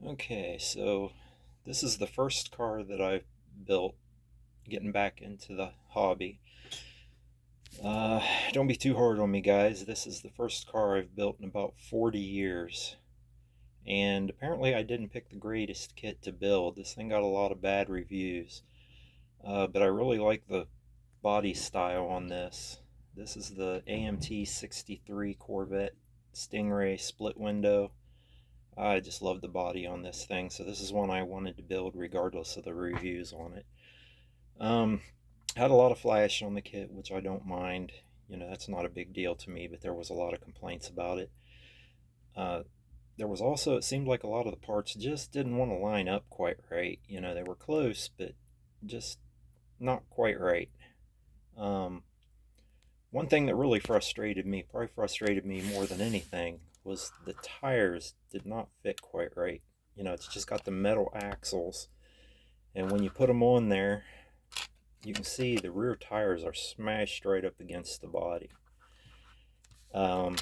Okay, so this is the first car that I've built getting back into the hobby. Uh, don't be too hard on me, guys. This is the first car I've built in about 40 years. And apparently, I didn't pick the greatest kit to build. This thing got a lot of bad reviews. But I really like the body style on this. This is the AMT 63 Corvette Stingray split window. I just love the body on this thing, so this is one I wanted to build regardless of the reviews on it. Um, had a lot of flash on the kit, which I don't mind. That's not a big deal to me, but there was a lot of complaints about it. Uh, there was also, it seemed like a lot of the parts just didn't want to line up quite right. They were close, but just not quite right. Um, One thing that really frustrated me, probably frustrated me more than anything, was the tires did not fit quite right. It's just got the metal axles, and when you put them on there, you can see the rear tires are smashed right up against the body. Um,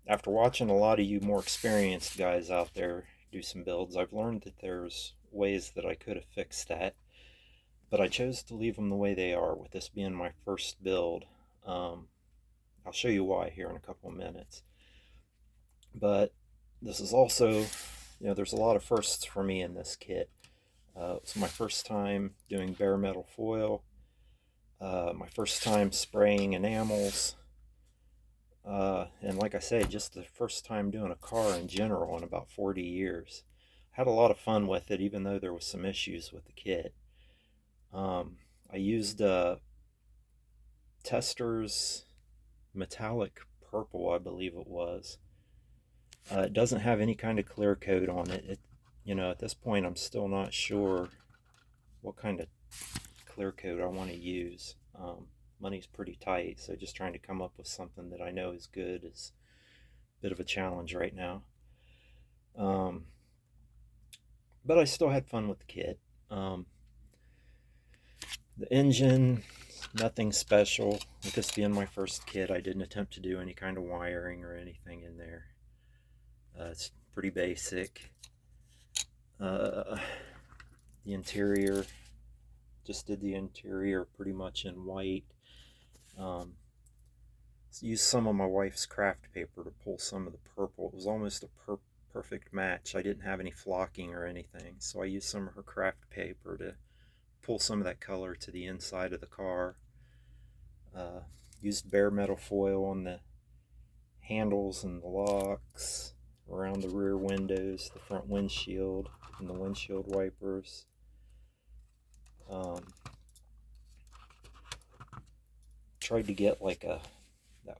After watching a lot of you more experienced guys out there do some builds, I've learned that there's ways that I could have fixed that, but I chose to leave them the way they are, with this being my first build. Um, I'll show you why here in a couple of minutes. But this is also, there's a lot of firsts for me in this kit. It's my first time doing bare metal foil, my first time spraying enamels, and like I say, just the first time doing a car in general in about 40 years. Had a lot of fun with it, even though there was some issues with the kit. I used Tester's metallic purple, I believe it was. It doesn't have any kind of clear coat on it. At this point, I'm still not sure what kind of clear coat I want to use. Money's pretty tight, so just trying to come up with something that I know is good is a bit of a challenge right now. Um, but I still had fun with the kit. The engine, nothing special. With this being my first kit, I didn't attempt to do any kind of wiring or anything in there. It's pretty basic. The interior, just did the interior pretty much in white. Used some of my wife's craft paper to pull some of the purple. It was almost a perfect match. I didn't have any flocking or anything, so I used some of her craft paper to pull some of that color to the inside of the car. Uh, Used bare metal foil on the handles and the locks, around the rear windows, the front windshield, and the windshield wipers. Tried to get like that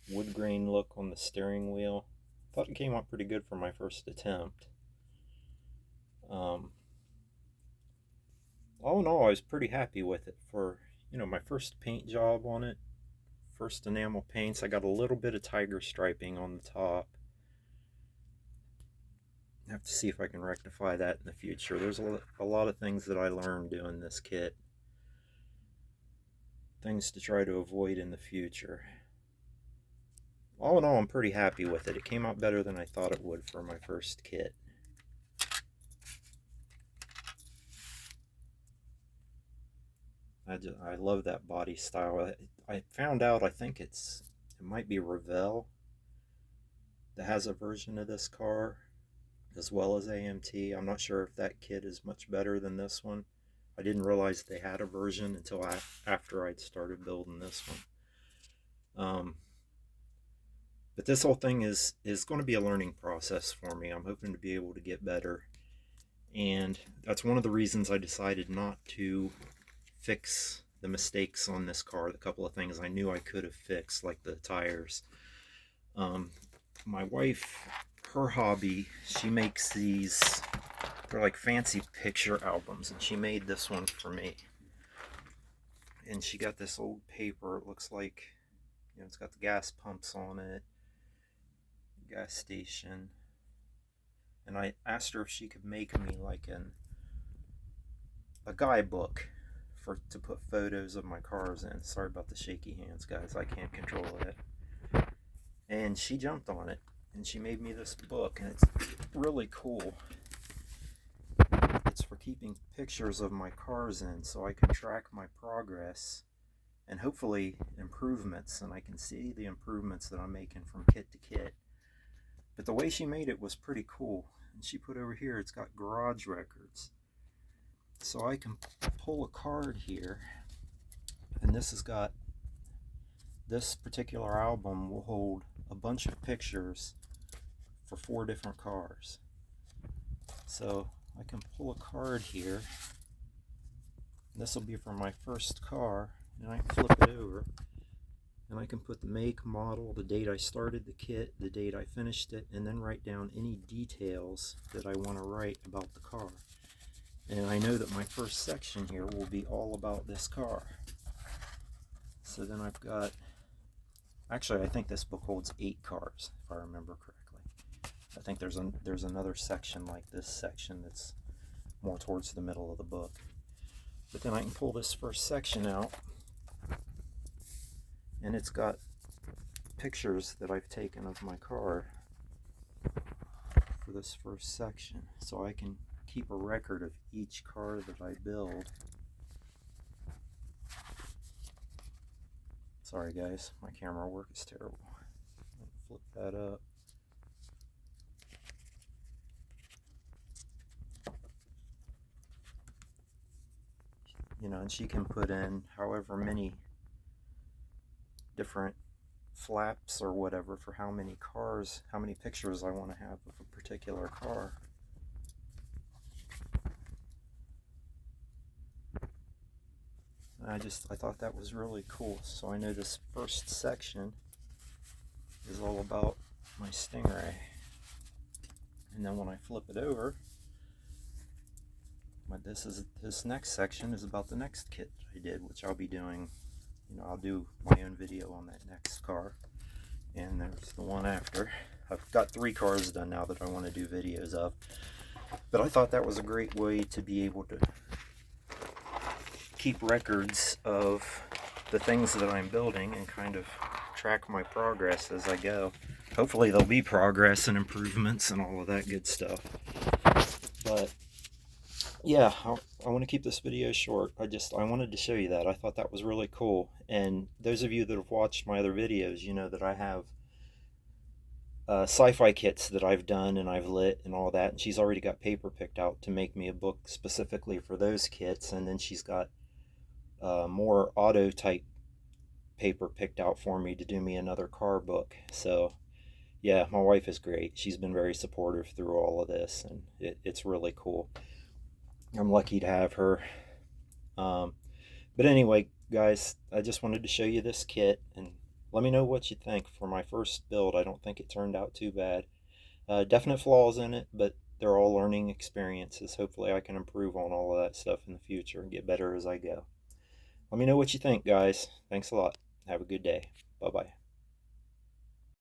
wood grain look on the steering wheel. Thought it came out pretty good for my first attempt. All in all, I was pretty happy with it for my first paint job on it. First enamel paints. I got a little bit of tiger striping on the top. I have to see if I can rectify that in the future. There's a lot of things that I learned doing this kit. Things to try to avoid in the future. All in all, I'm pretty happy with it. It came out better than I thought it would for my first kit. I love that body style. I found out, I think it might be Revell that has a version of this car, as well as AMT. I'm not sure if that kit is much better than this one. I didn't realize they had a version until after I'd started building this one. But this whole thing is going to be a learning process for me. I'm hoping to be able to get better. And that's one of the reasons I decided not to fix the mistakes on this car. The couple of things I knew I could have fixed, like the tires. My wife, her hobby, she makes these, they're like fancy picture albums, and she made this one for me. And she got this old paper. It looks like, it's got the gas pumps on it, gas station. And I asked her if she could make me like a guidebook to put photos of my cars in. Sorry about the shaky hands, guys. I can't control it. And she jumped on it, and she made me this book, and it's really cool. it's for keeping pictures of my cars in so I can track my progress and hopefully improvements, and I can see the improvements that I'm making from kit to kit. But the way she made it was pretty cool. And she put over here, it's got garage records. So I can pull a card here, and this has got, this particular album will hold a bunch of pictures for 4 different cars. So I can pull a card here. This will be for my first car, and I can flip it over, and I can put the make, model, the date I started the kit, the date I finished it, and then write down any details that I want to write about the car. And I know that my first section here will be all about this car. So then I've got, actually I think this book holds 8 cars, if I remember correctly. I think there's another section like this section that's more towards the middle of the book. But then I can pull this first section out, and it's got pictures that I've taken of my car for this first section. So I can keep a record of each car that I build. Sorry guys, my camera work is terrible. Flip that up. You know, and she can put in however many different flaps or whatever for how many cars, how many pictures I want to have of a particular car. I thought that was really cool. So I know this first section is all about my Stingray. And then when I flip it over, this next section is about the next kit I did, which I'll be doing. You know, I'll do my own video on that next car. And there's the one after. I've got 3 cars done now that I want to do videos of. But I thought that was a great way to be able to keep records of the things that I'm building and kind of track my progress as I go. Hopefully there'll be progress and improvements and all of that good stuff. But yeah, I want to keep this video short. I wanted to show you that. I thought that was really cool. And those of you that have watched my other videos, you know that I have sci-fi kits that I've done and I've lit and all that. And she's already got paper picked out to make me a book specifically for those kits. And then she's got more auto type paper picked out for me to do me another car book. So yeah, my wife is great. She's been very supportive through all of this, and it's really cool. I'm lucky to have her. But anyway, guys, I just wanted to show you this kit, and let me know what you think. For my first build, I don't think it turned out too bad. Definite flaws in it, but they're all learning experiences. Hopefully I can improve on all of that stuff in the future and get better as I go. Let me know what you think, guys. Thanks a lot. Have a good day. Bye-bye.